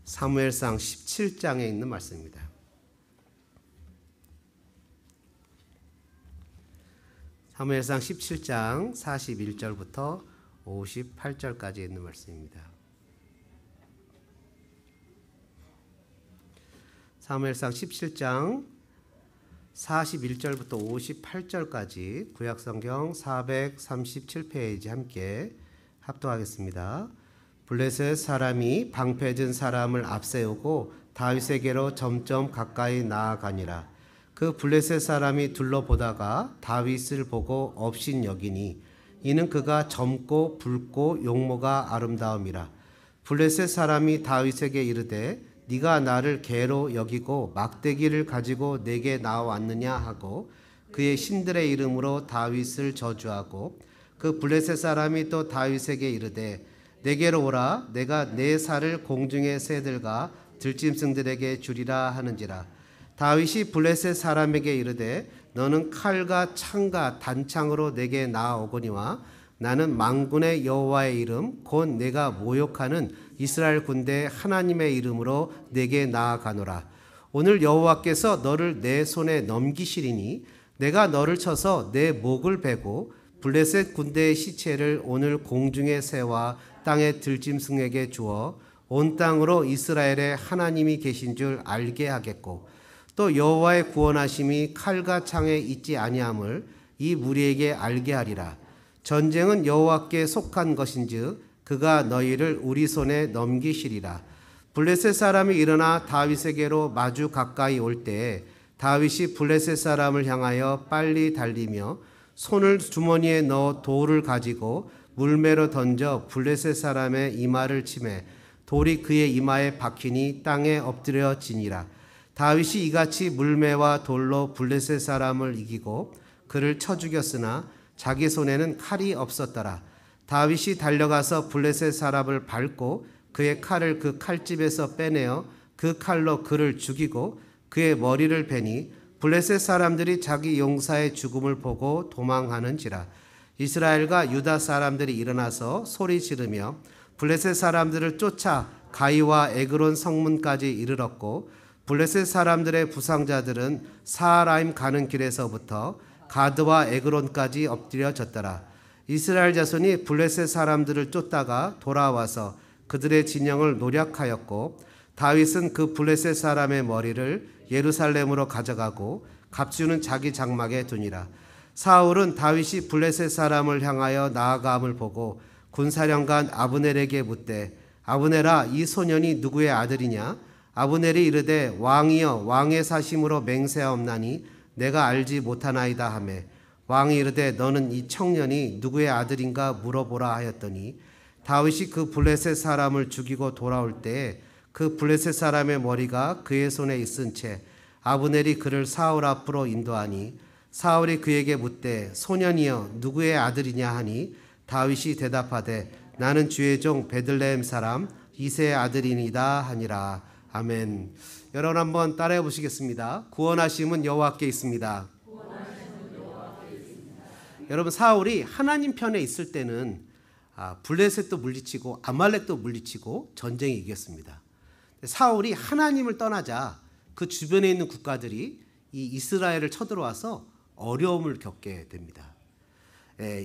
사무엘상 17장에 있는 말씀입니다. 사무엘상 17장 41절부터 58절까지 있는 말씀입니다. 사무엘상 17장 41절부터 58절까지 구약성경 437페이지 함께 합독하겠습니다. 블레셋 사람이 방패든 사람을 앞세우고 다윗에게로 점점 가까이 나아가니라. 그 블레셋 사람이 둘러보다가 다윗을 보고 업신여기니 이는 그가 젊고 붉고 용모가 아름다움이라. 블레셋 사람이 다윗에게 이르되 네가 나를 개로 여기고 막대기를 가지고 내게 나왔느냐 하고 그의 신들의 이름으로 다윗을 저주하고 그 블레셋 사람이 또 다윗에게 이르되 내게로 오라. 내가 내 살을 공중의 새들과 들짐승들에게 주리라 하는지라. 다윗이 블레셋 사람에게 이르되 너는 칼과 창과 단창으로 내게 나아오거니와 나는 만군의 여호와의 이름 곧 내가 모욕하는 이스라엘 군대 하나님의 이름으로 내게 나아가노라. 오늘 여호와께서 너를 내 손에 넘기시리니 내가 너를 쳐서 내 목을 베고 블레셋 군대의 시체를 오늘 공중의 새와 땅의 들짐승에게 주어 온 땅으로 이스라엘의 하나님이 계신 줄 알게 하겠고 또 여호와의 구원하심이 칼과 창에 있지 아니함을 이 무리에게 알게 하리라. 전쟁은 여호와께 속한 것인즉 그가 너희를 우리 손에 넘기시리라. 블레셋 사람이 일어나 다윗에게로 마주 가까이 올 때에 다윗이 블레셋 사람을 향하여 빨리 달리며 손을 주머니에 넣어 돌을 가지고 물매로 던져 블레셋 사람의 이마를 치매 돌이 그의 이마에 박히니 땅에 엎드려지니라. 다윗이 이같이 물매와 돌로 블레셋 사람을 이기고 그를 쳐 죽였으나 자기 손에는 칼이 없었더라. 다윗이 달려가서 블레셋 사람을 밟고 그의 칼을 그 칼집에서 빼내어 그 칼로 그를 죽이고 그의 머리를 베니 블레셋 사람들이 자기 용사의 죽음을 보고 도망하는지라. 이스라엘과 유다 사람들이 일어나서 소리 지르며 블레셋 사람들을 쫓아 가이와 에그론 성문까지 이르렀고 블레셋 사람들의 부상자들은 사하라임 가는 길에서부터 가드와 에그론까지 엎드려졌더라. 이스라엘 자손이 블레셋 사람들을 쫓다가 돌아와서 그들의 진영을 노략하였고 다윗은 그 블레셋 사람의 머리를 예루살렘으로 가져가고 갑주는 자기 장막에 두니라. 사울은 다윗이 블레셋 사람을 향하여 나아감을 보고 군사령관 아브넬에게 묻되 아브넬아 이 소년이 누구의 아들이냐? 아브넬이 이르되 왕이여 왕의 사심으로 맹세하옵나니 내가 알지 못하나이다 하매 왕이 이르되 너는 이 청년이 누구의 아들인가 물어보라 하였더니 다윗이 그 블레셋 사람을 죽이고 돌아올 때에 그 블레셋 사람의 머리가 그의 손에 있은 채 아브넬이 그를 사울 앞으로 인도하니 사울이 그에게 묻되 소년이여 누구의 아들이냐 하니 다윗이 대답하되 나는 주의 종 베들레헴 사람 이새의 아들이니이다 하니라. 아멘. 여러분 한번 따라해 보시겠습니다. 구원하심은 여호와께 있습니다. 여러분 사울이 하나님 편에 있을 때는 블레셋도 물리치고 아말렉도 물리치고 전쟁에 이겼습니다. 사울이 하나님을 떠나자 그 주변에 있는 국가들이 이 이스라엘을 쳐들어와서 어려움을 겪게 됩니다.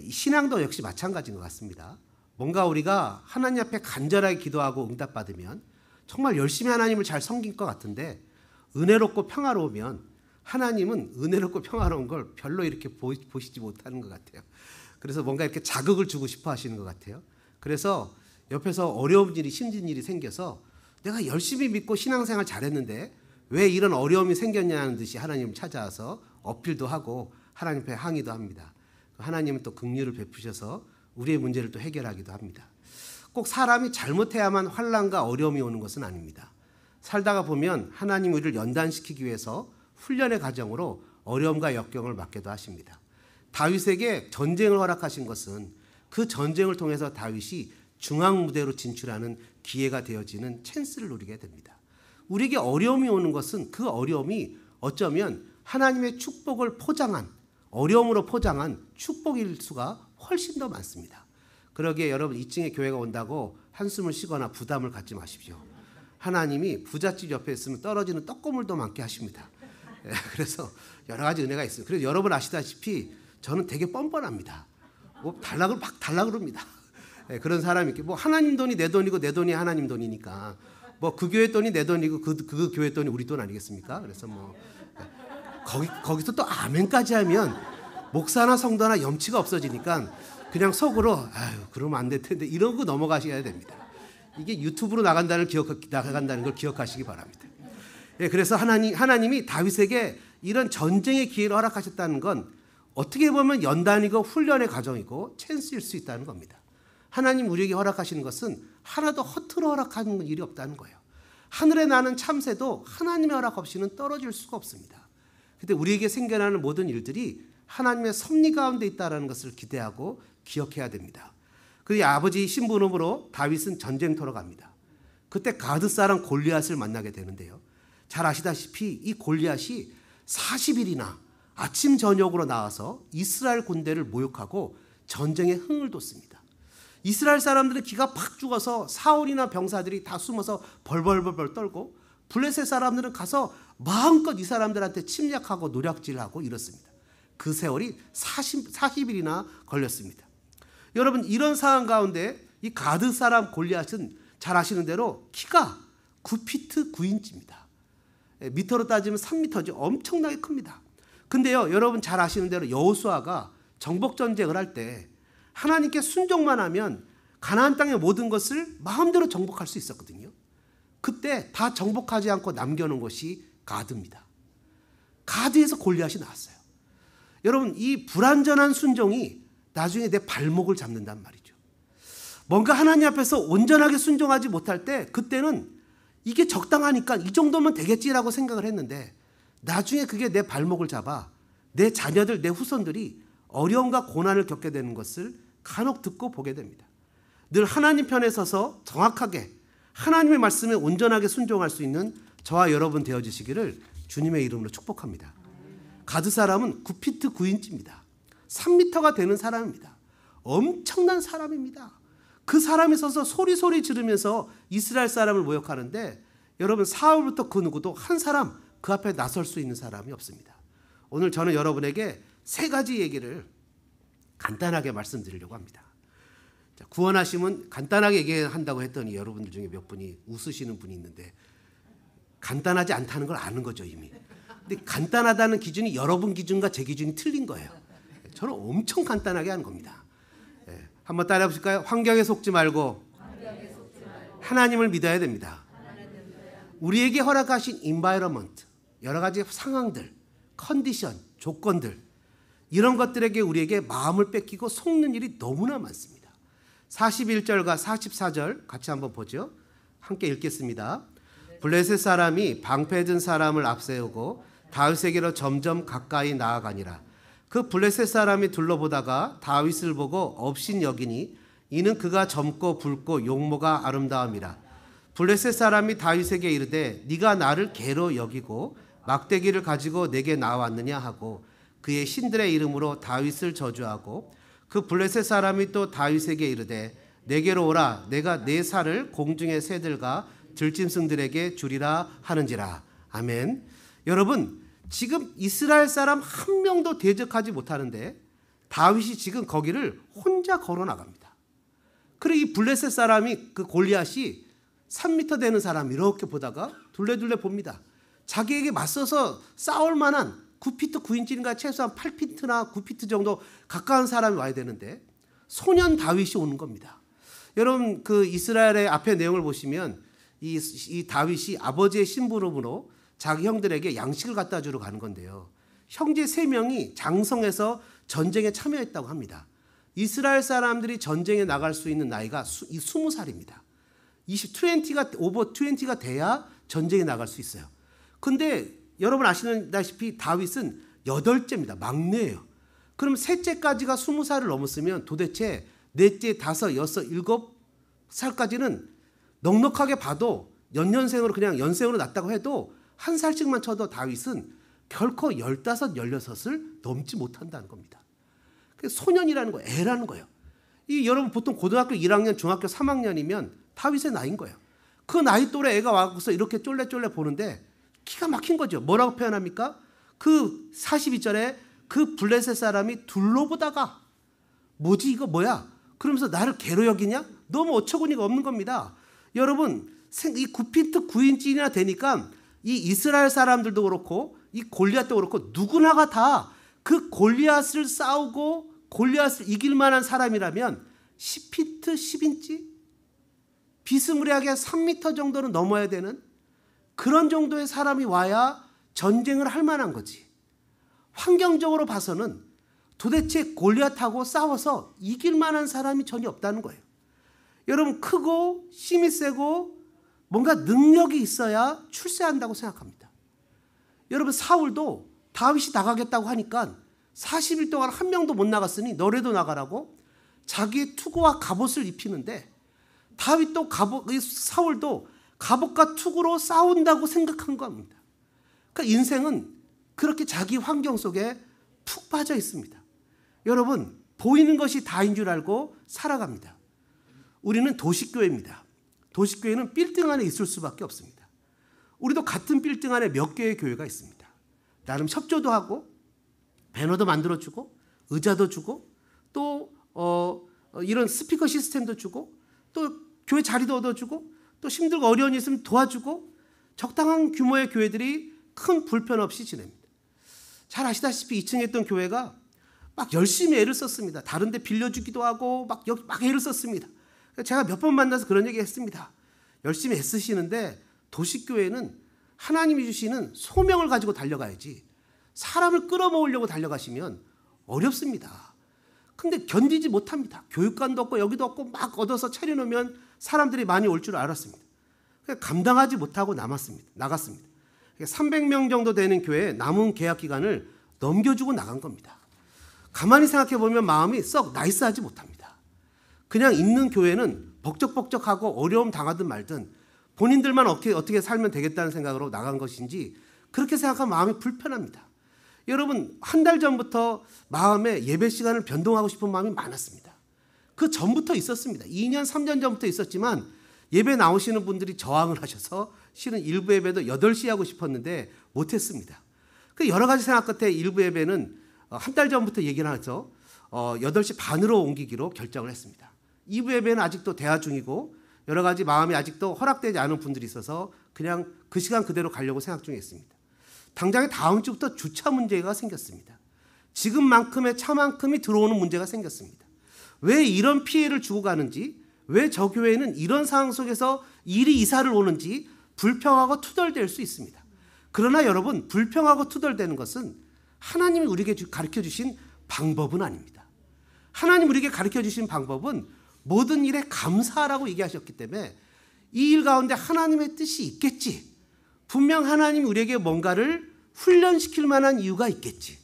신앙도 역시 마찬가지인 것 같습니다. 뭔가 우리가 하나님 앞에 간절하게 기도하고 응답받으면 정말 열심히 하나님을 잘 섬긴 것 같은데 은혜롭고 평화로우면 하나님은 은혜롭고 평화로운 걸 별로 이렇게 보시지 못하는 것 같아요. 그래서 뭔가 이렇게 자극을 주고 싶어 하시는 것 같아요. 그래서 옆에서 어려운 일이 힘든 일이 생겨서 내가 열심히 믿고 신앙생활 잘했는데 왜 이런 어려움이 생겼냐는 듯이 하나님을 찾아와서 어필도 하고 하나님 앞에 항의도 합니다. 하나님은 또 긍휼을 베푸셔서 우리의 문제를 또 해결하기도 합니다. 꼭 사람이 잘못해야만 환난과 어려움이 오는 것은 아닙니다. 살다가 보면 하나님 우리를 연단시키기 위해서 훈련의 과정으로 어려움과 역경을 맞게도 하십니다. 다윗에게 전쟁을 허락하신 것은 그 전쟁을 통해서 다윗이 중앙무대로 진출하는 기회가 되어지는 찬스를 누리게 됩니다. 우리에게 어려움이 오는 것은 그 어려움이 어쩌면 하나님의 축복을 포장한 어려움으로 포장한 축복일 수가 훨씬 더 많습니다. 그러기에 여러분 2층에 교회가 온다고 한숨을 쉬거나 부담을 갖지 마십시오. 하나님이 부잣집 옆에 있으면 떨어지는 떡고물도 많게 하십니다. 그래서 여러 가지 은혜가 있어요. 그래서 여러분 아시다시피 저는 되게 뻔뻔합니다. 뭐 달라고 막 달라 그럽니다. 그런 사람이 이렇게 뭐 하나님 돈이 내 돈이고 내 돈이 하나님 돈이니까 뭐 그 교회 돈이 내 돈이고 그 교회 돈이 우리 돈 아니겠습니까? 그래서 뭐 거기서 또 아멘까지 하면 목사나 성도나 염치가 없어지니까 그냥 속으로 아유 그러면 안 될 텐데 이러고 넘어가셔야 됩니다. 이게 유튜브로 나간다는 걸 기억하시기 바랍니다. 그래서 하나님이 다윗에게 이런 전쟁의 기회를 허락하셨다는 건 어떻게 보면 연단이고 훈련의 과정이고 찬스일 수 있다는 겁니다. 하나님 우리에게 허락하시는 것은 하나도 허투루 허락하는 일이 없다는 거예요. 하늘에 나는 참새도 하나님의 허락 없이는 떨어질 수가 없습니다. 그런데 우리에게 생겨나는 모든 일들이 하나님의 섭리 가운데 있다는 것을 기대하고 기억해야 됩니다. 그 아버지 신부름으로 다윗은 전쟁터로 갑니다. 그때 가드 사람 골리앗을 만나게 되는데요. 잘 아시다시피 이 골리앗이 40일이나 아침 저녁으로 나와서 이스라엘 군대를 모욕하고 전쟁에 흥을 돋습니다. 이스라엘 사람들은 기가 팍 죽어서 사울이나 병사들이 다 숨어서 벌벌벌 떨고 블레셋 사람들은 가서 마음껏 이 사람들한테 침략하고 노략질하고 이렇습니다. 그 세월이 40일이나 걸렸습니다. 여러분 이런 상황 가운데 이 가드 사람 골리앗은 잘 아시는 대로 키가 9피트 9인치입니다. 미터로 따지면 3미터죠. 엄청나게 큽니다. 근데요 여러분 잘 아시는 대로 여호수아가 정복전쟁을 할 때 하나님께 순종만 하면 가나안 땅의 모든 것을 마음대로 정복할 수 있었거든요. 그때 다 정복하지 않고 남겨놓은 것이 가드입니다. 가드에서 골리앗이 나왔어요. 여러분 이 불완전한 순종이 나중에 내 발목을 잡는단 말이죠. 뭔가 하나님 앞에서 온전하게 순종하지 못할 때 그때는 이게 적당하니까 이 정도면 되겠지라고 생각을 했는데 나중에 그게 내 발목을 잡아 내 자녀들, 내 후손들이 어려움과 고난을 겪게 되는 것을 간혹 듣고 보게 됩니다. 늘 하나님 편에 서서 정확하게 하나님의 말씀에 온전하게 순종할 수 있는 저와 여러분 되어주시기를 주님의 이름으로 축복합니다. 가드 사람은 9피트 9인치입니다. 3미터가 되는 사람입니다. 엄청난 사람입니다. 그 사람이 서서 소리 지르면서 이스라엘 사람을 모욕하는데 여러분 사울부터 그 누구도 한 사람 그 앞에 나설 수 있는 사람이 없습니다. 오늘 저는 여러분에게 세 가지 얘기를 간단하게 말씀드리려고 합니다. 자, 구원하심은 간단하게 얘기한다고 했더니 여러분들 중에 몇 분이 웃으시는 분이 있는데 간단하지 않다는 걸 아는 거죠 이미. 근데 간단하다는 기준이 여러분 기준과 제 기준이 틀린 거예요. 저는 엄청 간단하게 하는 겁니다. 한번 따라해 보실까요? 환경에 속지 말고 하나님을 믿어야 됩니다. 우리에게 허락하신 environment, 여러 가지 상황들, 컨디션, 조건들 이런 것들에게 우리에게 마음을 뺏기고 속는 일이 너무나 많습니다. 41절과 44절 같이 한번 보죠. 함께 읽겠습니다. 블레셋 사람이 방패든 사람을 앞세우고 다윗에게로 점점 가까이 나아가니라. 그 블레셋 사람이 둘러보다가 다윗을 보고 업신 여기니 이는 그가 젊고 붉고 용모가 아름다움이라. 블레셋 사람이 다윗에게 이르되 네가 나를 개로 여기고 막대기를 가지고 내게 나왔느냐 하고 그의 신들의 이름으로 다윗을 저주하고 그 블레셋 사람이 또 다윗에게 이르되 내게로 오라 내가 내 살을 공중의 새들과 들짐승들에게 주리라 하는지라. 아멘. 여러분 지금 이스라엘 사람 한 명도 대적하지 못하는데 다윗이 지금 거기를 혼자 걸어 나갑니다. 그리고 이 블레셋 사람이 그 골리앗이 3미터 되는 사람 이렇게 보다가 둘레둘레 봅니다. 자기에게 맞서서 싸울 만한 9피트 9인치인가 최소한 8피트나 9피트 정도 가까운 사람이 와야 되는데 소년 다윗이 오는 겁니다. 여러분 그 이스라엘의 앞에 내용을 보시면 이 다윗이 아버지의 심부름으로 자기 형들에게 양식을 갖다 주러 가는 건데요. 형제 3명이 장성해서 전쟁에 참여했다고 합니다. 이스라엘 사람들이 전쟁에 나갈 수 있는 나이가 20살입니다. 오버 20가 돼야 전쟁에 나갈 수 있어요. 근데 여러분 아시다시피 다윗은 8째입니다. 막내예요. 그럼 셋째까지가 20살을 넘었으면 도대체 넷째, 다섯, 여섯, 7살까지는 넉넉하게 봐도 연년생으로 그냥 연생으로 났다고 해도 한 살씩만 쳐도 다윗은 결코 15, 16을 넘지 못한다는 겁니다. 소년이라는 거예요. 애라는 거예요. 여러분 보통 고등학교 1학년, 중학교 3학년이면 다윗의 나이인 거예요. 그 나이 또래 애가 와서 이렇게 쫄래쫄래 보는데 기가 막힌 거죠. 뭐라고 표현합니까? 그 42절에 그 블레셋 사람이 둘러보다가 뭐지 이거 뭐야? 그러면서 나를 개로 여기냐? 너무 어처구니가 없는 겁니다. 여러분 이 9피트 9인치나 되니까 이 이스라엘 사람들도 그렇고 이 골리앗도 그렇고 누구나가 다 그 골리앗을 싸우고 골리앗을 이길 만한 사람이라면 10피트 10인치? 비스무리하게 3m 정도는 넘어야 되는 그런 정도의 사람이 와야 전쟁을 할 만한 거지. 환경적으로 봐서는 도대체 골리앗하고 싸워서 이길 만한 사람이 전혀 없다는 거예요. 여러분 크고 힘이 세고 뭔가 능력이 있어야 출세한다고 생각합니다. 여러분 사울도 다윗이 나가겠다고 하니까 40일 동안 한 명도 못 나갔으니 너라도 나가라고 자기의 투구와 갑옷을 입히는데 다윗도 사울도 갑옷과 투구로 싸운다고 생각한 겁니다. 그러니까 인생은 그렇게 자기 환경 속에 푹 빠져 있습니다. 여러분 보이는 것이 다인 줄 알고 살아갑니다. 우리는 도시교회입니다. 도시교회는 빌딩 안에 있을 수밖에 없습니다. 우리도 같은 빌딩 안에 몇 개의 교회가 있습니다. 나름 협조도 하고 배너도 만들어주고 의자도 주고 또 이런 스피커 시스템도 주고 또 교회 자리도 얻어주고 또 힘들고 어려운 일 있으면 도와주고 적당한 규모의 교회들이 큰 불편 없이 지냅니다. 잘 아시다시피 2층에 있던 교회가 막 열심히 애를 썼습니다. 다른 데 빌려주기도 하고 막 애를 썼습니다. 제가 몇 번 만나서 그런 얘기 했습니다. 열심히 애쓰시는데 도시교회는 하나님이 주시는 소명을 가지고 달려가야지 사람을 끌어모으려고 달려가시면 어렵습니다. 근데 견디지 못합니다. 교육관도 없고 여기도 없고 막 얻어서 차려놓으면 사람들이 많이 올 줄 알았습니다. 감당하지 못하고 나갔습니다. 300명 정도 되는 교회에 남은 계약 기간을 넘겨주고 나간 겁니다. 가만히 생각해 보면 마음이 썩 나이스하지 못합니다. 그냥 있는 교회는 벅적벅적하고 어려움 당하든 말든 본인들만 어떻게 살면 되겠다는 생각으로 나간 것인지 그렇게 생각하면 마음이 불편합니다. 여러분 한 달 전부터 마음에 예배 시간을 변동하고 싶은 마음이 많았습니다. 그 전부터 있었습니다. 2년 3년 전부터 있었지만 예배 나오시는 분들이 저항을 하셔서 실은 일부 예배도 8시에 하고 싶었는데 못했습니다. 그 여러 가지 생각 끝에 일부 예배는 한 달 전부터 얘기를 해서 8시 반으로 옮기기로 결정을 했습니다. 2부 예배는 아직도 대화 중이고 여러 가지 마음이 아직도 허락되지 않은 분들이 있어서 그냥 그 시간 그대로 가려고 생각 중에 있습니다. 당장에 다음 주부터 주차 문제가 생겼습니다. 지금만큼의 차만큼이 들어오는 문제가 생겼습니다. 왜 이런 피해를 주고 가는지, 왜 저 교회는 이런 상황 속에서 일이 이사를 오는지 불평하고 투덜댈 수 있습니다. 그러나 여러분 불평하고 투덜대는 것은 하나님이 우리에게 가르쳐 주신 방법은 아닙니다. 하나님 우리에게 가르쳐 주신 방법은 모든 일에 감사하라고 얘기하셨기 때문에 이 일 가운데 하나님의 뜻이 있겠지. 분명 하나님이 우리에게 뭔가를 훈련시킬 만한 이유가 있겠지.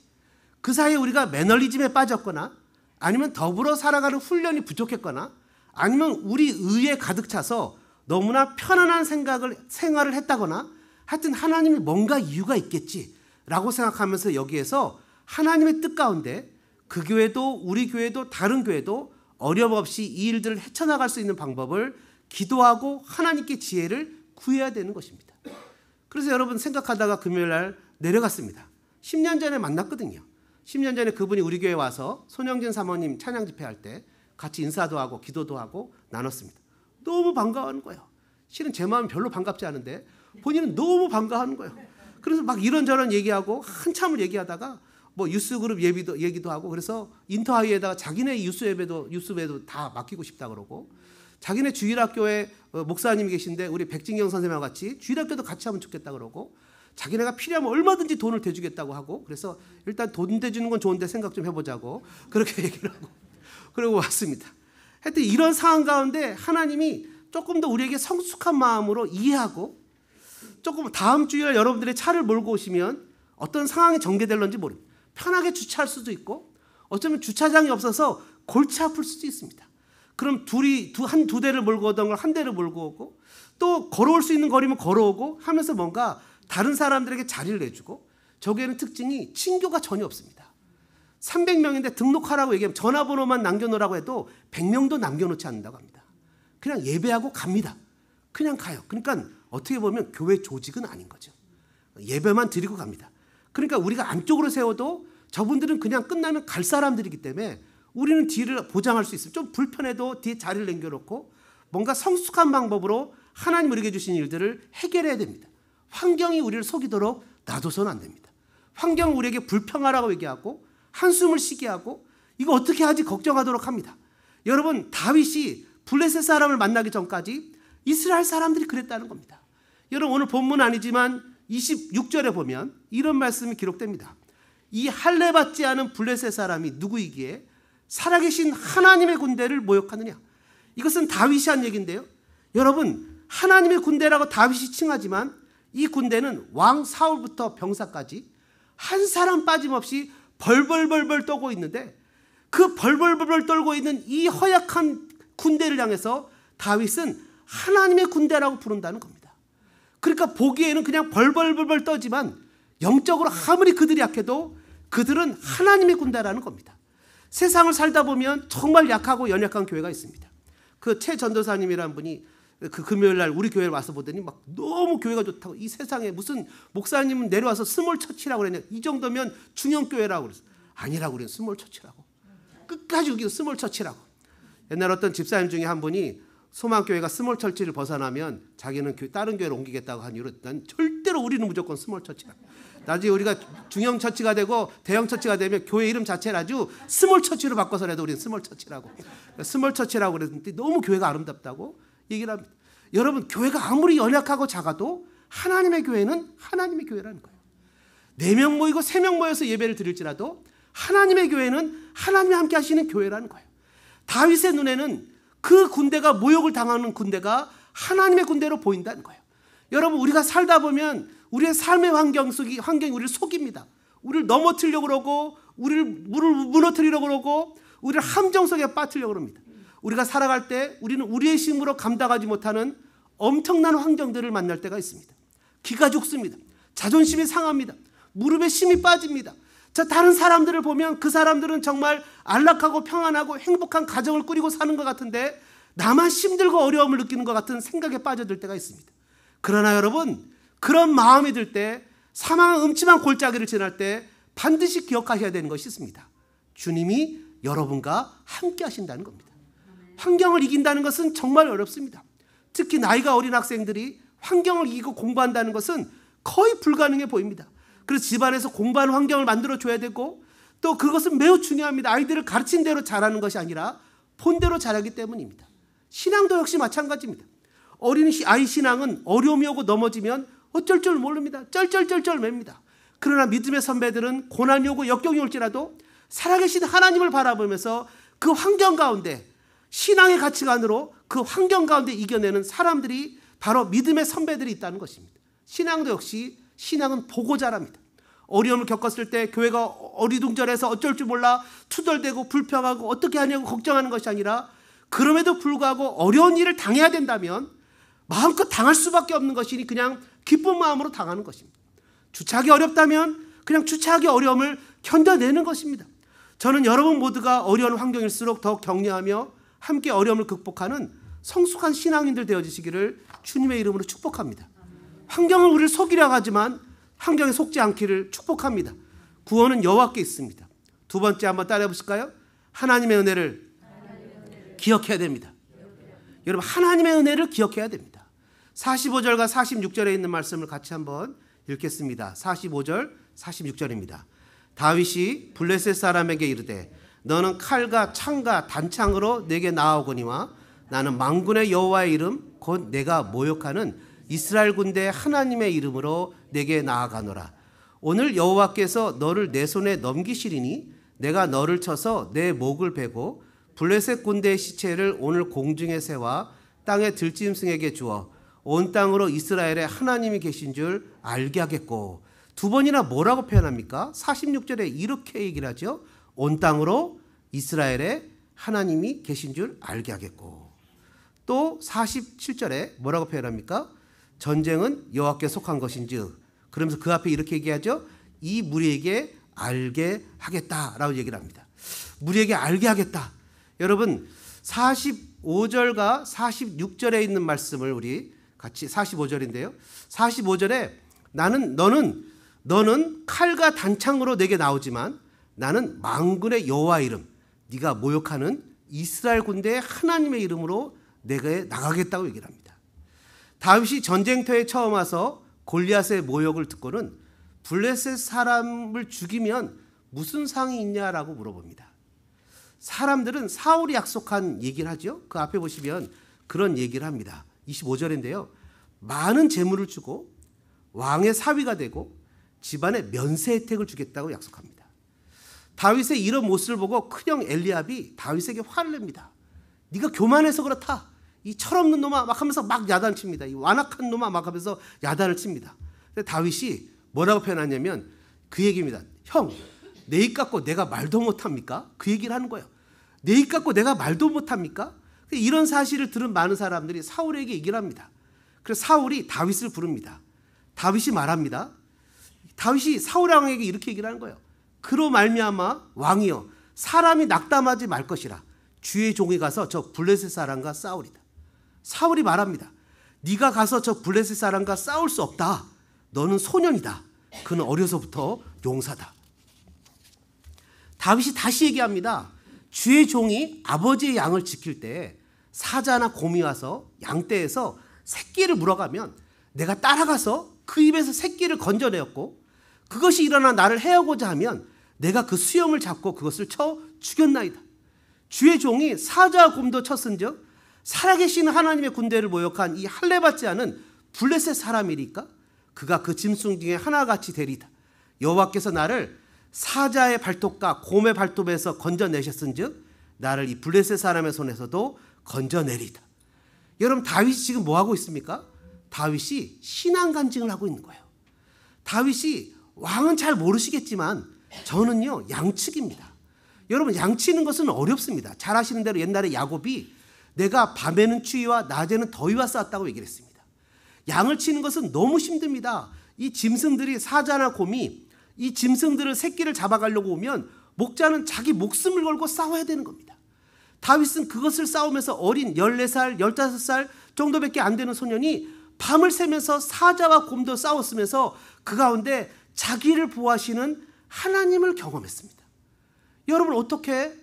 그 사이에 우리가 매너리즘에 빠졌거나 아니면 더불어 살아가는 훈련이 부족했거나 아니면 우리 의에 가득 차서 너무나 편안한 생활을 했다거나 하여튼 하나님이 뭔가 이유가 있겠지라고 생각하면서 여기에서 하나님의 뜻 가운데 그 교회도 우리 교회도 다른 교회도 어려움없이 이 일들을 헤쳐나갈 수 있는 방법을 기도하고 하나님께 지혜를 구해야 되는 것입니다. 그래서 여러분 생각하다가 금요일 날 내려갔습니다. 10년 전에 만났거든요. 10년 전에 그분이 우리 교회에 와서 손영진 사모님 찬양 집회할 때 같이 인사도 하고 기도도 하고 나눴습니다. 너무 반가워하는 거예요. 실은 제 마음은 별로 반갑지 않은데 본인은 너무 반가워하는 거예요. 그래서 막 이런저런 얘기하고 한참을 얘기하다가 뭐 유스그룹 얘기도 하고 그래서 인터하이에다가 자기네 유스배도 다 맡기고 싶다 그러고 자기네 주일학교에 목사님이 계신데 우리 백진경 선생님과 같이 주일학교도 같이 하면 좋겠다 그러고 자기네가 필요하면 얼마든지 돈을 대주겠다고 하고 그래서 일단 돈 대주는 건 좋은데 생각 좀 해보자고 그렇게 얘기를 하고 그러고 왔습니다. 하여튼 이런 상황 가운데 하나님이 조금 더 우리에게 성숙한 마음으로 이해하고 조금 다음 주일에 여러분들의 차를 몰고 오시면 어떤 상황이 전개될런지 모릅니다. 편하게 주차할 수도 있고 어쩌면 주차장이 없어서 골치 아플 수도 있습니다. 그럼 두 대를 몰고 오던 걸 한 대를 몰고 오고 또 걸어올 수 있는 거리면 걸어오고 하면서 뭔가 다른 사람들에게 자리를 내주고 저기에는 특징이 친교가 전혀 없습니다. 300명인데 등록하라고 얘기하면 전화번호만 남겨놓으라고 해도 100명도 남겨놓지 않는다고 합니다. 그냥 예배하고 갑니다. 그냥 가요. 그러니까 어떻게 보면 교회 조직은 아닌 거죠. 예배만 드리고 갑니다. 그러니까 우리가 안쪽으로 세워도 저분들은 그냥 끝나면 갈 사람들이기 때문에 우리는 뒤를 보장할 수 있어요. 좀 불편해도 뒤에 자리를 남겨놓고 뭔가 성숙한 방법으로 하나님 우리에게 주신 일들을 해결해야 됩니다. 환경이 우리를 속이도록 놔둬서는 안 됩니다. 환경은 우리에게 불평하라고 얘기하고 한숨을 쉬게 하고 이거 어떻게 하지 걱정하도록 합니다. 여러분, 다윗이 블레셋 사람을 만나기 전까지 이스라엘 사람들이 그랬다는 겁니다. 여러분, 오늘 본문 아니지만 26절에 보면 이런 말씀이 기록됩니다. 이 할례 받지 않은 블레셋 사람이 누구이기에 살아계신 하나님의 군대를 모욕하느냐. 이것은 다윗이 한 얘기인데요. 여러분, 하나님의 군대라고 다윗이 칭하지만 이 군대는 왕 사울부터 병사까지 한 사람 빠짐없이 벌벌벌벌 떨고 있는데 그 벌벌벌벌 떨고 있는 이 허약한 군대를 향해서 다윗은 하나님의 군대라고 부른다는 겁니다. 그러니까 보기에는 그냥 벌벌벌벌 떠지만 영적으로 아무리 그들이 약해도 그들은 하나님의 군대라는 겁니다. 세상을 살다 보면 정말 약하고 연약한 교회가 있습니다. 그 최 전도사님이라는 분이 그 금요일 날 우리 교회에 와서 보더니 막 너무 교회가 좋다고, 이 세상에 무슨 목사님은 내려와서 스몰 처치라고 그랬냐, 이 정도면 중형 교회라고 그랬어. 아니라고 그래요. 스몰 처치라고. 끝까지 우기는 스몰 처치라고. 옛날 어떤 집사님 중에 한 분이 소망교회가 스몰 처치를 벗어나면 자기는 다른 교회로 옮기겠다고 한 이유로 난 절대로 우리는 무조건 스몰 처치라고. 나중에 우리가 중형 처치가 되고 대형 처치가 되면 교회 이름 자체를 아주 스몰 처치로 바꿔서라도 우리는 스몰 처치라고. 스몰 처치라고 그랬는데 너무 교회가 아름답다고 얘기를 합니다. 여러분, 교회가 아무리 연약하고 작아도 하나님의 교회는 하나님의 교회라는 거예요. 4명 모이고 3명 모여서 예배를 드릴지라도 하나님의 교회는 하나님이 함께 하시는 교회라는 거예요. 다윗의 눈에는 그 군대가 모욕을 당하는 군대가 하나님의 군대로 보인다는 거예요. 여러분, 우리가 살다 보면 우리의 삶의 환경이 우리를 속입니다. 우리를 넘어뜨리려고 그러고 우리를 무너뜨리려고 그러고 우리를 함정 속에 빠뜨리려고 합니다. 우리가 살아갈 때 우리는 우리의 힘으로 감당하지 못하는 엄청난 환경들을 만날 때가 있습니다. 기가 죽습니다. 자존심이 상합니다. 무릎에 힘이 빠집니다. 저 다른 사람들을 보면 그 사람들은 정말 안락하고 평안하고 행복한 가정을 꾸리고 사는 것 같은데 나만 힘들고 어려움을 느끼는 것 같은 생각에 빠져들 때가 있습니다. 그러나 여러분, 그런 마음이 들 때, 사망한 음침한 골짜기를 지날 때 반드시 기억하셔야 되는 것이 있습니다. 주님이 여러분과 함께 하신다는 겁니다. 환경을 이긴다는 것은 정말 어렵습니다. 특히 나이가 어린 학생들이 환경을 이기고 공부한다는 것은 거의 불가능해 보입니다. 그래서 집안에서 공부하는 환경을 만들어줘야 되고 또 그것은 매우 중요합니다. 아이들을 가르친 대로 잘하는 것이 아니라 본대로 잘하기 때문입니다. 신앙도 역시 마찬가지입니다. 어린 아이 신앙은 어려움이 오고 넘어지면 어쩔 줄 모릅니다. 쩔쩔쩔쩔 맵니다. 그러나 믿음의 선배들은 고난이 오고 역경이 올지라도 살아계신 하나님을 바라보면서 그 환경 가운데 신앙의 가치관으로 그 환경 가운데 이겨내는 사람들이 바로 믿음의 선배들이 있다는 것입니다. 신앙도 역시 신앙은 보고 자랍니다. 어려움을 겪었을 때 교회가 어리둥절해서 어쩔 줄 몰라 투덜대고 불평하고 어떻게 하냐고 걱정하는 것이 아니라 그럼에도 불구하고 어려운 일을 당해야 된다면 마음껏 당할 수밖에 없는 것이니 그냥 기쁜 마음으로 당하는 것입니다. 주차하기 어렵다면 그냥 주차하기 어려움을 견뎌내는 것입니다. 저는 여러분 모두가 어려운 환경일수록 더 격려하며 함께 어려움을 극복하는 성숙한 신앙인들 되어지시기를 주님의 이름으로 축복합니다. 환경은 우리를 속이려고 하지만 환경에 속지 않기를 축복합니다. 구원은 여호와께 있습니다. 두 번째 한번 따라해 보실까요? 하나님의 은혜를 기억해야 됩니다. 여러분, 하나님의 은혜를 기억해야 됩니다. 45절과 46절에 있는 말씀을 같이 한번 읽겠습니다. 45절, 46절입니다. 다윗이 블레셋 사람에게 이르되 너는 칼과 창과 단창으로 내게 나아오거니와 나는 만군의 여호와의 이름 곧 내가 모욕하는 이스라엘 군대 하나님의 이름으로 내게 나아가노라. 오늘 여호와께서 너를 내 손에 넘기시리니 내가 너를 쳐서 내 목을 베고 블레셋 군대의 시체를 오늘 공중에 세워 땅의 들짐승에게 주어 온 땅으로 이스라엘의 하나님이 계신 줄 알게 하겠고. 두 번이나 뭐라고 표현합니까? 46절에 이렇게 얘기를 하죠. 온 땅으로 이스라엘의 하나님이 계신 줄 알게 하겠고. 또 47절에 뭐라고 표현합니까? 전쟁은 여호와께 속한 것인즉, 그러면서 그 앞에 이렇게 얘기하죠. 이 무리에게 알게 하겠다라고 얘기를 합니다. 무리에게 알게 하겠다. 여러분, 45절과 46절에 있는 말씀을 우리 같이 45절인데요. 45절에 너는 칼과 단창으로 내게 나오지만 나는 만군의 여호와 이름, 네가 모욕하는 이스라엘 군대의 하나님의 이름으로 내게 나가겠다고 얘기를 합니다. 다윗이 전쟁터에 처음 와서 골리앗의 모욕을 듣고는 블레셋 사람을 죽이면 무슨 상이 있냐라고 물어봅니다. 사람들은 사울이 약속한 얘기를 하죠. 그 앞에 보시면 그런 얘기를 합니다. 25절인데요. 많은 재물을 주고 왕의 사위가 되고 집안에 면세 혜택을 주겠다고 약속합니다. 다윗의 이런 모습을 보고 큰형 엘리압이 다윗에게 화를 냅니다. 네가 교만해서 그렇다. 이 철없는 놈아 막 하면서 막 야단칩니다. 이 완악한 놈아 막 하면서 야단을 칩니다. 근데 다윗이 뭐라고 표현하냐면 그 얘기입니다. 형, 내 입 갖고 내가 말도 못합니까? 그 얘기를 하는 거예요. 내 입 갖고 내가 말도 못합니까? 이런 사실을 들은 많은 사람들이 사울에게 얘기를 합니다. 그래서 사울이 다윗을 부릅니다. 다윗이 말합니다. 다윗이 사울 왕에게 이렇게 얘기를 하는 거예요. 그로 말미암아 왕이여 사람이 낙담하지 말 것이라 주의 종이 가서 저 블레셋 사람과 싸우리다. 사울이 말합니다. 네가 가서 저 블레셋 사람과 싸울 수 없다. 너는 소년이다. 그는 어려서부터 용사다. 다윗이 다시 얘기합니다. 주의 종이 아버지의 양을 지킬 때 사자나 곰이 와서 양떼에서 새끼를 물어가면 내가 따라가서 그 입에서 새끼를 건져내었고 그것이 일어나 나를 해하고자 하면 내가 그 수염을 잡고 그것을 쳐 죽였나이다. 주의 종이 사자와 곰도 쳤은즉 살아계신 하나님의 군대를 모욕한 이 할례받지 않은 블레셋 사람이리까 그가 그 짐승 중에 하나같이 되리다. 여호와께서 나를 사자의 발톱과 곰의 발톱에서 건져내셨은즉 나를 이 블레셋 사람의 손에서도 건져내리다. 여러분 다윗이 지금 뭐 하고 있습니까? 다윗이 신앙 간증을 하고 있는 거예요. 다윗이 왕은 잘 모르시겠지만 저는요 양측입니다. 여러분 양치는 것은 어렵습니다. 잘 아시는 대로 옛날에 야곱이 내가 밤에는 추위와 낮에는 더위와 싸웠다고 얘기를 했습니다. 양을 치는 것은 너무 힘듭니다. 이 짐승들이 사자나 곰이 이 짐승들을 새끼를 잡아가려고 오면 목자는 자기 목숨을 걸고 싸워야 되는 겁니다. 다윗은 그것을 싸우면서 어린 14살, 15살 정도밖에 안 되는 소년이 밤을 새면서 사자와 곰도 싸웠으면서 그 가운데 자기를 보호하시는 하나님을 경험했습니다. 여러분 어떻게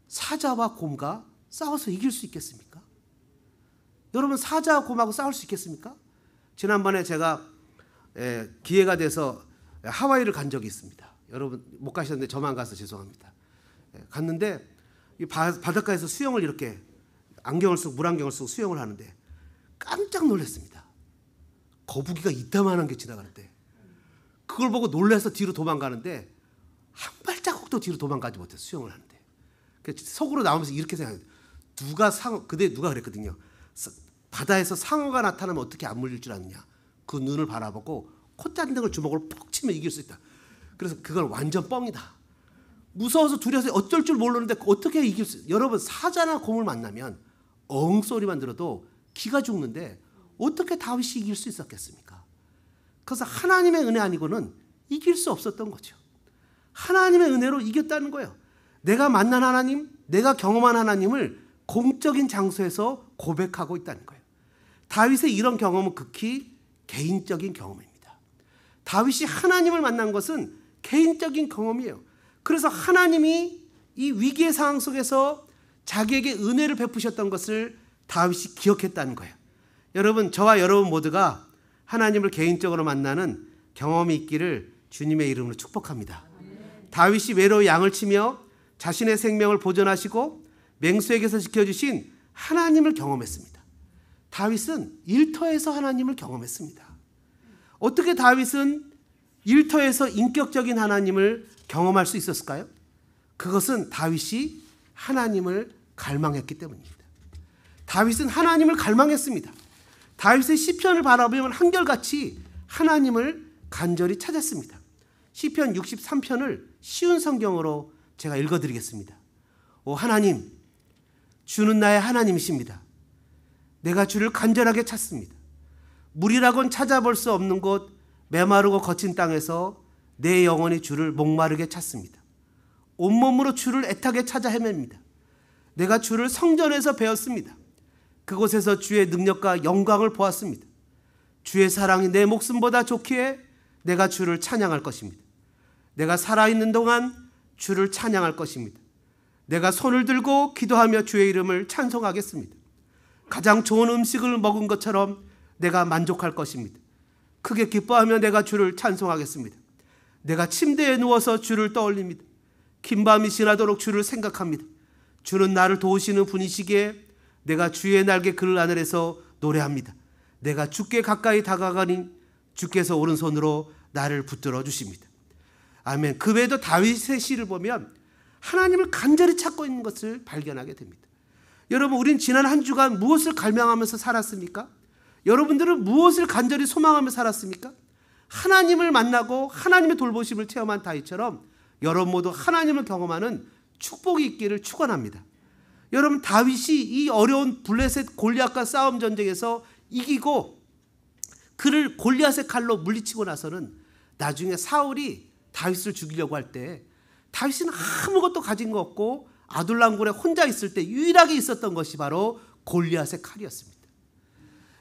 사자와 곰과 싸워서 이길 수 있겠습니까? 여러분 사자와 곰하고 싸울 수 있겠습니까? 지난번에 제가 기회가 돼서 하와이를 간 적이 있습니다. 여러분 못 가셨는데 저만 가서 죄송합니다. 갔는데 이 바닷가에서 수영을 이렇게 물안경을 쓰고 수영을 하는데 깜짝 놀랐습니다. 거북이가 이따만한 게 지나가는데 그걸 보고 놀라서 뒤로 도망가는데 한 발자국도 뒤로 도망가지 못해서 수영을 하는데 속으로 나오면서 이렇게 생각해요. 그때 누가 그랬거든요. 바다에서 상어가 나타나면 어떻게 안 물릴 줄 아느냐. 그 눈을 바라보고 콧잔등을 주먹으로 퍽 치면 이길 수 있다. 그래서 그건 완전 뻥이다. 무서워서 두려워서 어쩔 줄 모르는데 어떻게 이길 수. 여러분 사자나 곰을 만나면 엉소리만 들어도 기가 죽는데 어떻게 다윗이 이길 수 있었겠습니까? 그래서 하나님의 은혜 아니고는 이길 수 없었던 거죠. 하나님의 은혜로 이겼다는 거예요. 내가 만난 하나님, 내가 경험한 하나님을 공적인 장소에서 고백하고 있다는 거예요. 다윗의 이런 경험은 극히 개인적인 경험입니다. 다윗이 하나님을 만난 것은 개인적인 경험이에요. 그래서 하나님이 이 위기의 상황 속에서 자기에게 은혜를 베푸셨던 것을 다윗이 기억했다는 거예요. 여러분 저와 여러분 모두가 하나님을 개인적으로 만나는 경험이 있기를 주님의 이름으로 축복합니다. 다윗이 외로이 양을 치며 자신의 생명을 보존하시고 맹수에게서 지켜주신 하나님을 경험했습니다. 다윗은 일터에서 하나님을 경험했습니다. 어떻게 다윗은 일터에서 인격적인 하나님을 경험할 수 있었을까요? 그것은 다윗이 하나님을 갈망했기 때문입니다. 다윗은 하나님을 갈망했습니다. 다윗의 시편을 바라보면 한결같이 하나님을 간절히 찾았습니다. 시편 63편을 쉬운 성경으로 제가 읽어드리겠습니다. 오 하나님, 주는 나의 하나님이십니다. 내가 주를 간절하게 찾습니다. 물이라곤 찾아볼 수 없는 곳 메마르고 거친 땅에서 내 영혼이 주를 목마르게 찾습니다. 온몸으로 주를 애타게 찾아 헤맵니다. 내가 주를 성전에서 배웠습니다. 그곳에서 주의 능력과 영광을 보았습니다. 주의 사랑이 내 목숨보다 좋기에 내가 주를 찬양할 것입니다. 내가 살아있는 동안 주를 찬양할 것입니다. 내가 손을 들고 기도하며 주의 이름을 찬송하겠습니다. 가장 좋은 음식을 먹은 것처럼 내가 만족할 것입니다. 크게 기뻐하며 내가 주를 찬송하겠습니다. 내가 침대에 누워서 주를 떠올립니다. 긴 밤이 지나도록 주를 생각합니다. 주는 나를 도우시는 분이시기에 내가 주의 날개 그늘 하늘에서 노래합니다. 내가 주께 가까이 다가가니 주께서 오른손으로 나를 붙들어 주십니다. 아멘. 그 외에도 다윗의 시를 보면 하나님을 간절히 찾고 있는 것을 발견하게 됩니다. 여러분, 우린 지난 한 주간 무엇을 갈망하면서 살았습니까? 여러분들은 무엇을 간절히 소망하며 살았습니까? 하나님을 만나고 하나님의 돌보심을 체험한 다윗처럼 여러분 모두 하나님을 경험하는 축복이 있기를 축원합니다. 여러분, 다윗이 이 어려운 블레셋 골리앗과 싸움 전쟁에서 이기고 그를 골리앗의 칼로 물리치고 나서는 나중에 사울이 다윗을 죽이려고 할 때 다윗은 아무것도 가진 거 없고 아둘람굴에 혼자 있을 때 유일하게 있었던 것이 바로 골리앗의 칼이었습니다.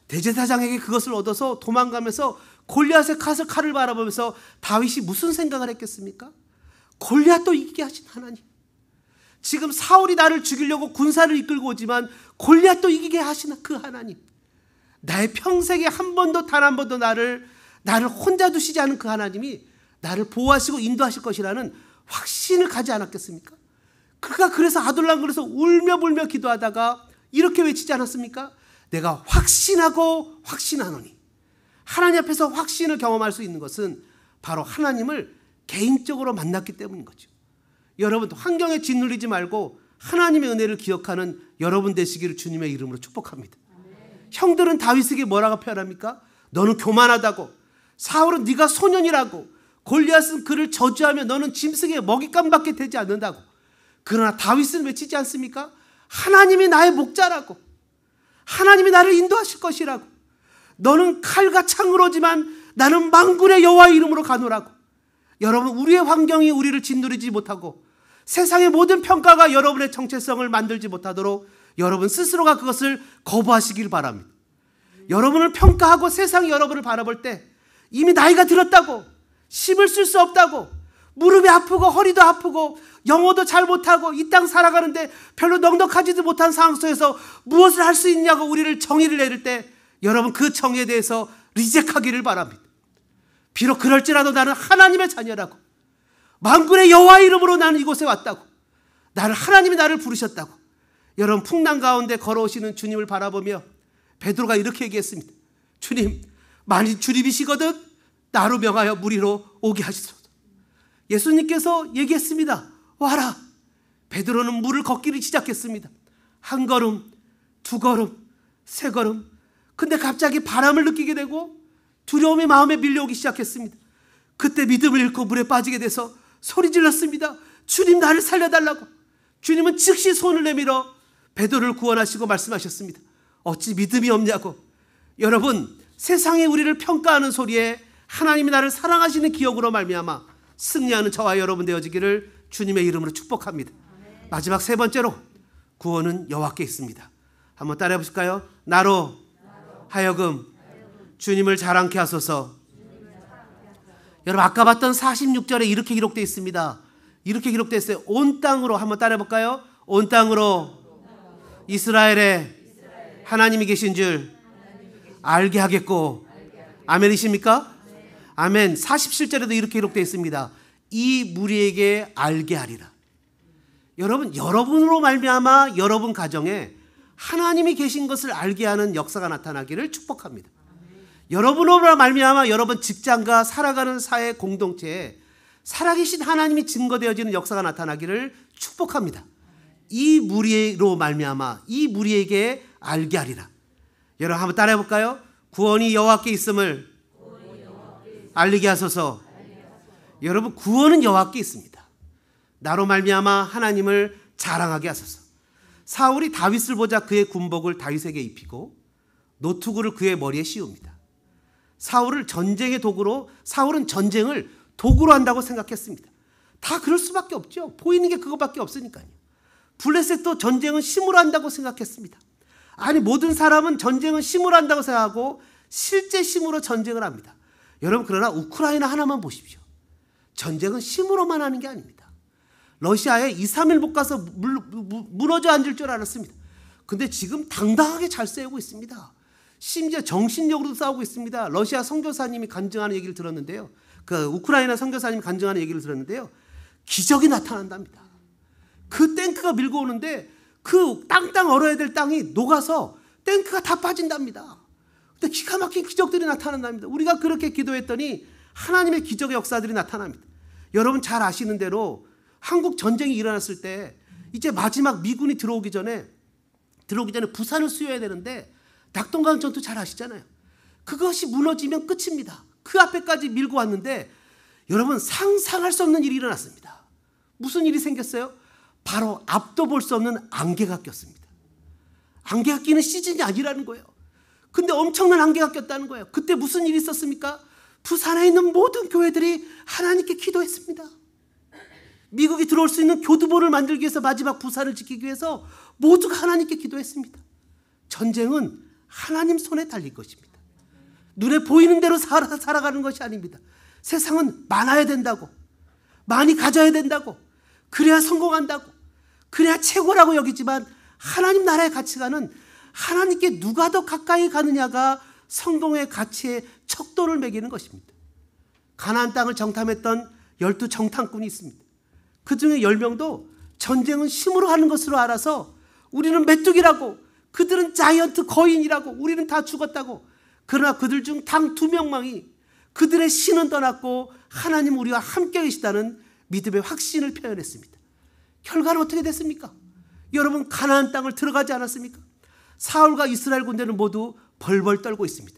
대제사장에게 그것을 얻어서 도망가면서 골리앗의 칼을 바라보면서 다윗이 무슨 생각을 했겠습니까? 골리앗도 이기게 하신 하나님, 지금 사울이 나를 죽이려고 군사를 이끌고 오지만 골리앗도 이기게 하시는 그 하나님, 나의 평생에 한 번도 단 한 번도 나를 혼자 두시지 않은 그 하나님이 나를 보호하시고 인도하실 것이라는 확신을 가지 않았겠습니까? 그가 그래서 아둘람굴에서 울며 불며 기도하다가 이렇게 외치지 않았습니까? 내가 확신하고 확신하노니. 하나님 앞에서 확신을 경험할 수 있는 것은 바로 하나님을 개인적으로 만났기 때문인 거죠. 여러분, 환경에 짓눌리지 말고 하나님의 은혜를 기억하는 여러분 되시기를 주님의 이름으로 축복합니다. 형들은 다윗에게 뭐라고 표현합니까? 너는 교만하다고, 사울은 네가 소년이라고, 골리앗은 그를 저주하며 너는 짐승의 먹잇감밖에 되지 않는다고. 그러나 다윗은 외치지 않습니까? 하나님이 나의 목자라고, 하나님이 나를 인도하실 것이라고, 너는 칼과 창으로지만 나는 만군의 여호와의 이름으로 가노라고. 여러분, 우리의 환경이 우리를 짓누르지 못하고 세상의 모든 평가가 여러분의 정체성을 만들지 못하도록 여러분 스스로가 그것을 거부하시길 바랍니다. 여러분을 평가하고 세상이 여러분을 바라볼 때 이미 나이가 들었다고, 힘을 쓸 수 없다고, 무릎이 아프고 허리도 아프고 영어도 잘 못하고 이 땅 살아가는데 별로 넉넉하지도 못한 상황 속에서 무엇을 할 수 있냐고 우리를 정의를 내릴 때 여러분 그 정의에 대해서 리젝하기를 바랍니다. 비록 그럴지라도 나는 하나님의 자녀라고, 만군의 여호와의 이름으로 나는 이곳에 왔다고, 하나님이 나를 부르셨다고. 여러분, 풍랑 가운데 걸어오시는 주님을 바라보며 베드로가 이렇게 얘기했습니다. 주님, 만일 주님이시거든 나로 명하여 무리로 오게 하시소서. 예수님께서 얘기했습니다. 와라. 베드로는 물을 걷기를 시작했습니다. 한 걸음, 두 걸음, 세 걸음. 근데 갑자기 바람을 느끼게 되고 두려움이 마음에 밀려오기 시작했습니다. 그때 믿음을 잃고 물에 빠지게 돼서 소리 질렀습니다. 주님, 나를 살려달라고. 주님은 즉시 손을 내밀어 베드로를 구원하시고 말씀하셨습니다. 어찌 믿음이 없냐고. 여러분, 세상이 우리를 평가하는 소리에 하나님이 나를 사랑하시는 기억으로 말미암아 승리하는 저와 여러분 되어지기를 주님의 이름으로 축복합니다. 마지막 세 번째로, 구원은 여호와께 있습니다. 한번 따라해 보실까요? 나로 하여금 주님을 자랑케 하소서. 여러분, 아까 봤던 46절에 이렇게 기록되어 있습니다. 이렇게 기록되어 있어요. 온 땅으로. 한번 따라해 볼까요? 온 땅으로 이스라엘에 하나님이 계신 줄 알게 하겠고. 아멘이십니까? 아멘. 47절에도 이렇게 기록되어 있습니다. 이 무리에게 알게 하리라. 여러분, 여러분으로 말미암아 여러분 가정에 하나님이 계신 것을 알게 하는 역사가 나타나기를 축복합니다. 여러분으로 말미암아 여러분 직장과 살아가는 사회 공동체에 살아계신 하나님이 증거되어지는 역사가 나타나기를 축복합니다. 이 무리로 말미암아 이 무리에게 알게 하리라. 여러분, 한번 따라해 볼까요? 구원이 여호와께 있음을 알리게 하소서. 여러분, 구원은 여호와께 있습니다. 나로 말미암아 하나님을 자랑하게 하소서. 사울이 다윗을 보자 그의 군복을 다윗에게 입히고 노투구를 그의 머리에 씌웁니다. 사울은 전쟁을 도구로 한다고 생각했습니다. 다 그럴 수밖에 없죠. 보이는 게 그것밖에 없으니까요. 블레셋도 전쟁은 힘으로 한다고 생각했습니다. 아니, 모든 사람은 전쟁은 힘으로 한다고 생각하고 실제 힘으로 전쟁을 합니다. 여러분, 그러나 우크라이나 하나만 보십시오. 전쟁은 힘으로만 하는 게 아닙니다. 러시아에 2, 3일 못 가서 무너져 앉을 줄 알았습니다. 근데 지금 당당하게 잘 싸우고 있습니다. 심지어 정신력으로도 싸우고 있습니다. 러시아 선교사님이 간증하는 얘기를 들었는데요. 그 우크라이나 선교사님이 간증하는 얘기를 들었는데요. 기적이 나타난답니다. 그 탱크가 밀고 오는데 그 땅 얼어야 될 땅이 녹아서 탱크가 다 빠진답니다. 근데 기가 막힌 기적들이 나타난답니다. 우리가 그렇게 기도했더니 하나님의 기적의 역사들이 나타납니다. 여러분 잘 아시는 대로 한국 전쟁이 일어났을 때 이제 마지막 미군이 들어오기 전에 부산을 수여해야 되는데 낙동강 전투 잘 아시잖아요. 그것이 무너지면 끝입니다. 그 앞에까지 밀고 왔는데 여러분 상상할 수 없는 일이 일어났습니다. 무슨 일이 생겼어요? 바로 앞도 볼 수 없는 안개가 꼈습니다. 안개가 끼는 시즌이 아니라는 거예요. 근데 엄청난 안개가 꼈다는 거예요. 그때 무슨 일이 있었습니까? 부산에 있는 모든 교회들이 하나님께 기도했습니다. 미국이 들어올 수 있는 교두보를 만들기 위해서 마지막 부산을 지키기 위해서 모두가 하나님께 기도했습니다. 전쟁은 하나님 손에 달린 것입니다. 눈에 보이는 대로 살아가는 것이 아닙니다. 세상은 많아야 된다고, 많이 가져야 된다고, 그래야 성공한다고, 그래야 최고라고 여기지만 하나님 나라의 가치관은 하나님께 누가 더 가까이 가느냐가 성공의 가치의 척도를 매기는 것입니다. 가나안 땅을 정탐했던 12 정탐꾼이 있습니다. 그 중에 10명도 전쟁은 힘으로 하는 것으로 알아서 우리는 메뚜기라고, 그들은 자이언트 거인이라고, 우리는 다 죽었다고. 그러나 그들 중 단 2명만이 그들의 신은 떠났고 하나님 우리와 함께 계시다는 믿음의 확신을 표현했습니다. 결과는 어떻게 됐습니까? 여러분, 가나안 땅을 들어가지 않았습니까? 사울과 이스라엘 군대는 모두 벌벌 떨고 있습니다.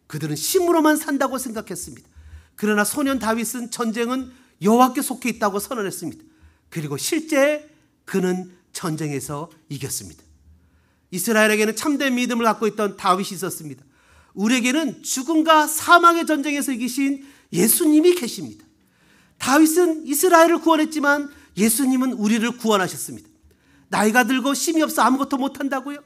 그들은 힘으로만 산다고 생각했습니다. 그러나 소년 다윗은 전쟁은 여호와께 속해 있다고 선언했습니다. 그리고 실제 그는 전쟁에서 이겼습니다. 이스라엘에게는 참된 믿음을 갖고 있던 다윗이 있었습니다. 우리에게는 죽음과 사망의 전쟁에서 이기신 예수님이 계십니다. 다윗은 이스라엘을 구원했지만 예수님은 우리를 구원하셨습니다. 나이가 들고 힘이 없어 아무것도 못한다고요?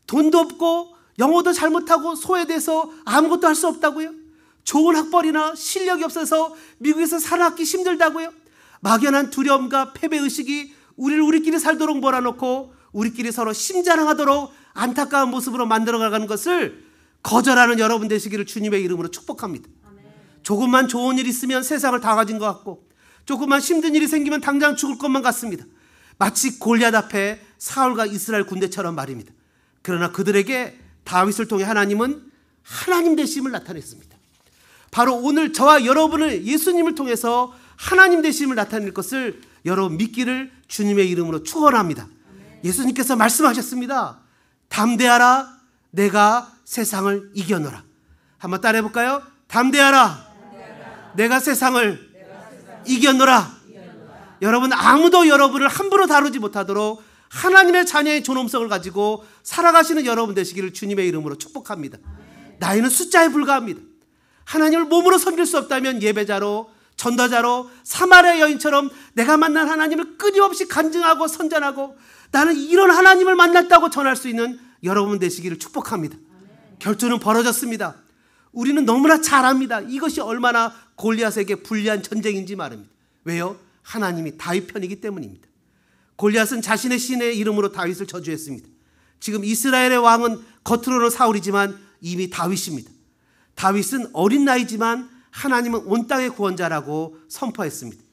돈도 없고 영어도 잘 못하고 소외돼서 아무것도 할 수 없다고요? 좋은 학벌이나 실력이 없어서 미국에서 살아남기 힘들다고요? 막연한 두려움과 패배의식이 우리끼리 살도록 몰아넣고 우리끼리 서로 심자랑하도록 안타까운 모습으로 만들어가는 것을 거절하는 여러분 되시기를 주님의 이름으로 축복합니다. 조금만 좋은 일 있으면 세상을 다 가진 것 같고 조금만 힘든 일이 생기면 당장 죽을 것만 같습니다. 마치 골리앗 앞에 사울과 이스라엘 군대처럼 말입니다. 그러나 그들에게 다윗을 통해 하나님은 하나님 되심을 나타냈습니다. 바로 오늘 저와 여러분을 예수님을 통해서 하나님 되심을 나타낼 것을 여러분 믿기를 주님의 이름으로 축원합니다. 예수님께서 말씀하셨습니다. 담대하라, 내가 세상을 이겨노라. 한번 따라해 볼까요? 담대하라, 내가 세상을 이겨노라. 여러분, 아무도 여러분을 함부로 다루지 못하도록 하나님의 자녀의 존엄성을 가지고 살아가시는 여러분 되시기를 주님의 이름으로 축복합니다. 나이는 숫자에 불과합니다. 하나님을 몸으로 섬길 수 없다면 예배자로, 전도자로, 사마리아 여인처럼 내가 만난 하나님을 끊임없이 간증하고 선전하고 나는 이런 하나님을 만났다고 전할 수 있는 여러분 되시기를 축복합니다. 결투는 벌어졌습니다. 우리는 너무나 잘 압니다. 이것이 얼마나 골리앗에게 불리한 전쟁인지 말입니다. 왜요? 하나님이 다윗 편이기 때문입니다. 골리앗은 자신의 신의 이름으로 다윗을 저주했습니다. 지금 이스라엘의 왕은 겉으로는 사울이지만 이미 다윗입니다. 다윗은 어린 나이지만 하나님은 온 땅의 구원자라고 선포했습니다.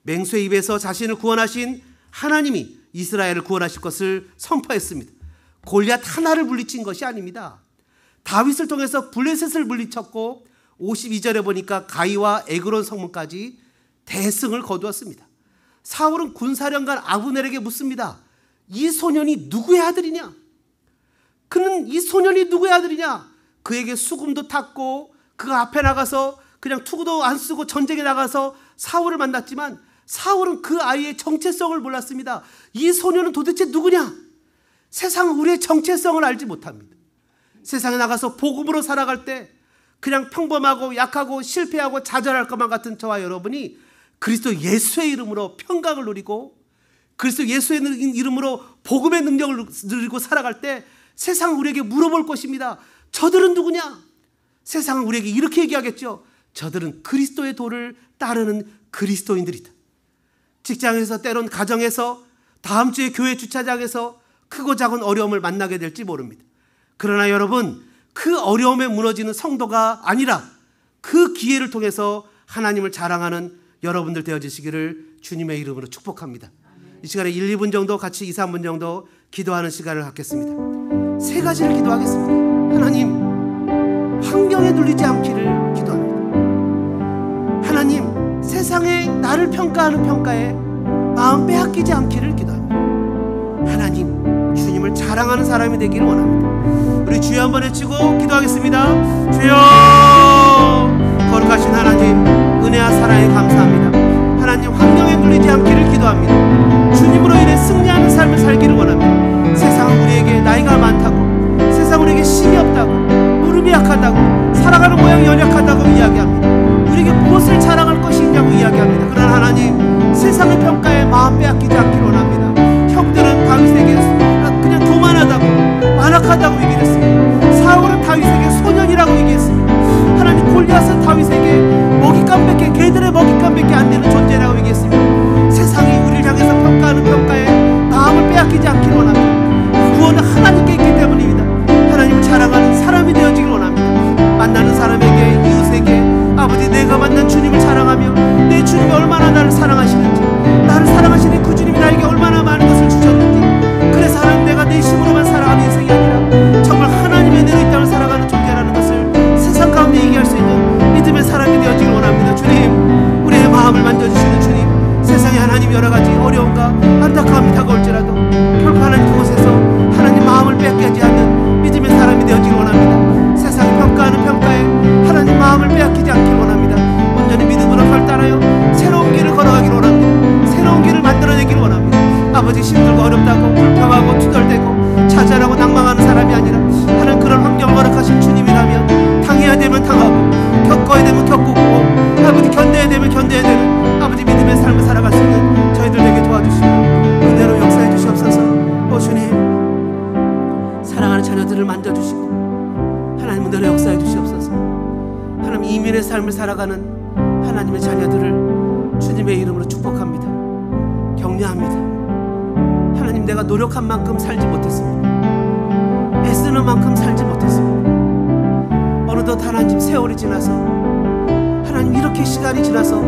맹수의 입에서 자신을 구원하신 하나님이 이스라엘을 구원하실 것을 선포했습니다. 골리앗 하나를 물리친 것이 아닙니다. 다윗을 통해서 블레셋을 물리쳤고 52절에 보니까 가이와 에그론 성문까지 대승을 거두었습니다. 사울은 군사령관 아브넬에게 묻습니다. 이 소년이 누구의 아들이냐? 그는 이 소년이 누구의 아들이냐? 그에게 수금도 탔고 그 앞에 나가서 그냥 투구도 안 쓰고 전쟁에 나가서 사울을 만났지만 사울은 그 아이의 정체성을 몰랐습니다. 이 소년은 도대체 누구냐? 세상은 우리의 정체성을 알지 못합니다. 세상에 나가서 복음으로 살아갈 때 그냥 평범하고 약하고 실패하고 좌절할 것만 같은 저와 여러분이 그리스도 예수의 이름으로 평강을 누리고 그리스도 예수의 이름으로 복음의 능력을 누리고 살아갈 때 세상은 우리에게 물어볼 것입니다. 저들은 누구냐? 세상은 우리에게 이렇게 얘기하겠죠. 저들은 그리스도의 도를 따르는 그리스도인들이다. 직장에서, 때론 가정에서, 다음 주에 교회 주차장에서 크고 작은 어려움을 만나게 될지 모릅니다. 그러나 여러분, 그 어려움에 무너지는 성도가 아니라 그 기회를 통해서 하나님을 자랑하는 여러분들 되어지시기를 주님의 이름으로 축복합니다. 이 시간에 1, 2분 정도 같이 2, 3분 정도 기도하는 시간을 갖겠습니다. 세 가지를 기도하겠습니다. 하나님, 환경에 눌리지 않기를 기도합니다. 하나님, 세상에 나를 평가하는 평가에 마음 빼앗기지 않기를 기도합니다. 하나님, 주님을 자랑하는 사람이 되기를 원합니다. 우리 주여 한번 외치고 기도하겠습니다. 주여, 거룩하신 하나님, 은혜와 사랑에 감사합니다. 하나님, 환경에 눌리지 않기를 기도합니다. 주님으로 인해 승리하는 삶을 살기를 원합니다. 세상은 우리에게 나이가 많다고, 세상은 우리에게 힘이 없다고, 무릎이 약하다고, 살아가는 모양이 연약하다고 이야기합니다. 우리에게 무엇을 자랑할 것이 있냐고 이야기합니다. 그러나 하나님, 세상의 평가에 마음 빼앗기지 않기를 원합니다. 형들은 다윗에게 그냥 교만하다고, 완악하다고 얘기했습니다. 사울은 다윗에게 소년이라고 얘기했습니다. 하나님, 골리앗은 다윗에게 먹잇감밖에, 개들의 먹잇감밖에 안 되는 존재라고 얘기했습니다. 세상이 우리를 향해서 평가하는 평가에 마음을 빼앗기지 않기를 원합니다. 구원은 하나님께 있기 때문입니다. 하나님을 자랑하는 사람이 되어지길 원합니다. 만나는 사람에게, 이웃에게, 아버지, 내가 만난 주님을 자랑하며 내 주님이 얼마나 나를 사랑하시는지, 나를 사랑하시는 그 주님이 나에게 얼마나 많은 것을 주셨는지, 그래서 하나님, 내가 내 힘으로만 살아가는 인생이 아니라 정말 하나님의 은혜로 이 땅을 살아가는 존재라는 것을 세상 가운데 얘기할 수 있는 믿음의 사람이 되어지길 원합니다. 주님, 우리의 마음을 만져주시는 주님, 세상에 하나님 여러 가지 어려움과 안타까움이 다가올지라도 결코 하나님 그곳에서 하나님 마음을 뺏기지 않는 믿음의 사람이 되어지길 원합니다. 세상이 평가하는 평가에 하나님 마음을 빼앗기지 않길 원합니다. 온전히 믿음으로 결단하여 새로운 길을 걸어가길 원합니다. 새로운 길을 만들어내길 원합니다. 아버지, 힘들고 어렵다고 불평하고 투덜대고 차지하라고 낭망하는 사람이 아니라 하나님, 그런 환경을 허락하신 주님이라면 당해야 되면 당하고, 겪어야 되면 겪고, 아버지, 견뎌야 되면 견뎌야 되는 아버지 믿음의 삶을 살아갈 수 있는 저희들 되게 도와주시고 은혜로 역사해 주시옵소서. 오 주님, 사랑하는 자녀들을 만져주시고 하나님 은혜로 역사해 주시옵소서. 하나님, 이민의 삶을 살아가는 하나님의 자녀들을 주님의 이름으로 축복합니다. 격려합니다. 하나님, 내가 노력한 만큼 살지 못했습니다. 애쓰는 만큼 살지 못했습니다. 어느덧 하나님, 세월이 지나서 하나님, 이렇게 시간이 지나서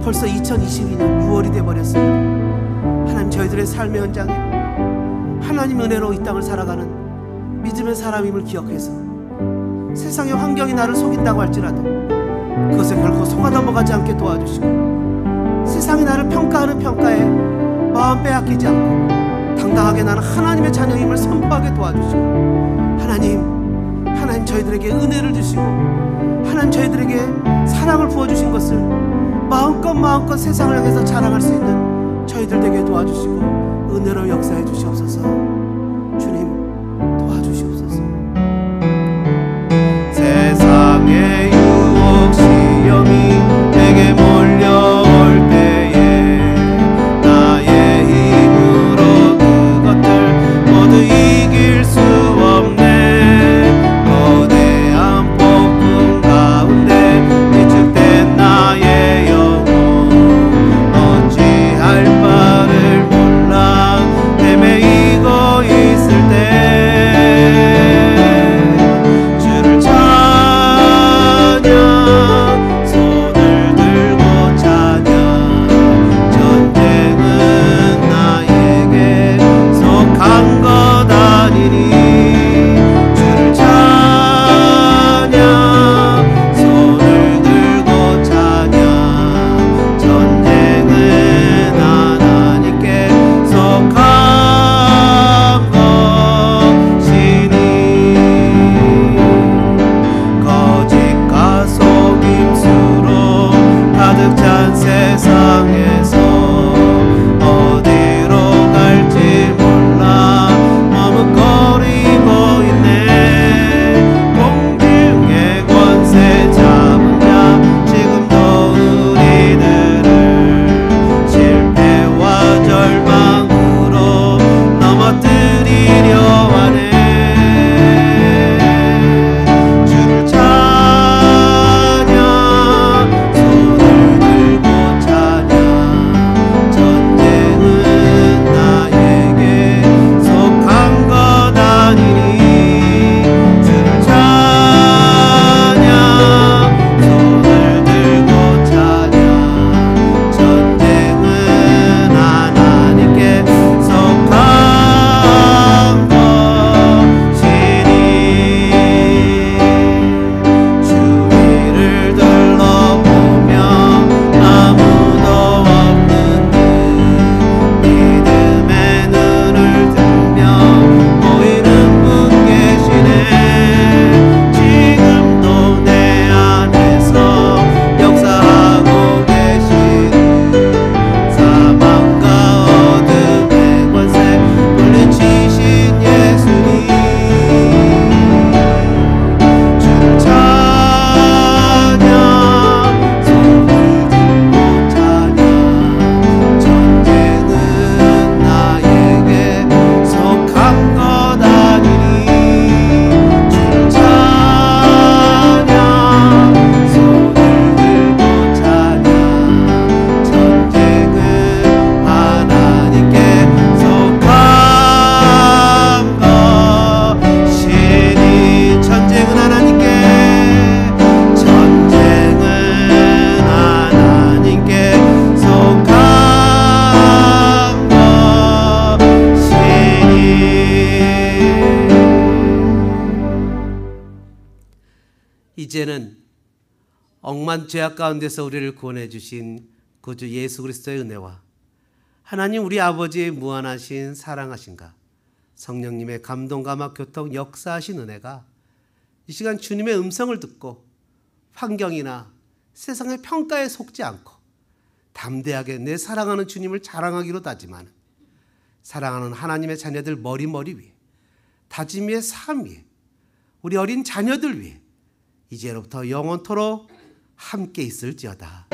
벌써 2022년 6월이 되어버렸습니다. 하나님, 저희들의 삶의 현장에 하나님 은혜로 이 땅을 살아가는 믿음의 사람임을 기억해서 세상의 환경이 나를 속인다고 할지라도 그것에 결코 속아 넘어가지 않게 도와주시고, 세상이 나를 평가하는 평가에 마음 빼앗기지 않고 당당하게 나는 하나님의 자녀임을 선포하게 도와주시고, 하나님 저희들에게 은혜를 주시고 하나님 저희들에게 사랑을 부어주신 것을 마음껏 세상을 향해서 자랑할 수 있는 저희들 되게 도와주시고 은혜로 역사해 주시옵소서. 주님, 도와주시옵소서. 세상의 유혹 시험이 내게 몰려올 때에 나의 힘으로 그것들 모두 이길 수 없네. 거대한 폭풍 가운데 위축된 나의 영혼 어찌할 바를 몰라 헤매이고 있을 때 이제는 억만 죄악 가운데서 우리를 구원해 주신 구주 예수 그리스도의 은혜와 하나님 우리 아버지의 무한하신 사랑하신가 성령님의 감동과 막 교통 역사하신 은혜가 이 시간 주님의 음성을 듣고 환경이나 세상의 평가에 속지 않고 담대하게 내 사랑하는 주님을 자랑하기로 다짐하는 사랑하는 하나님의 자녀들 머리 위에 다짐의 삶 위에 우리 어린 자녀들 위해 이제로부터 영원토록 함께 있을지어다.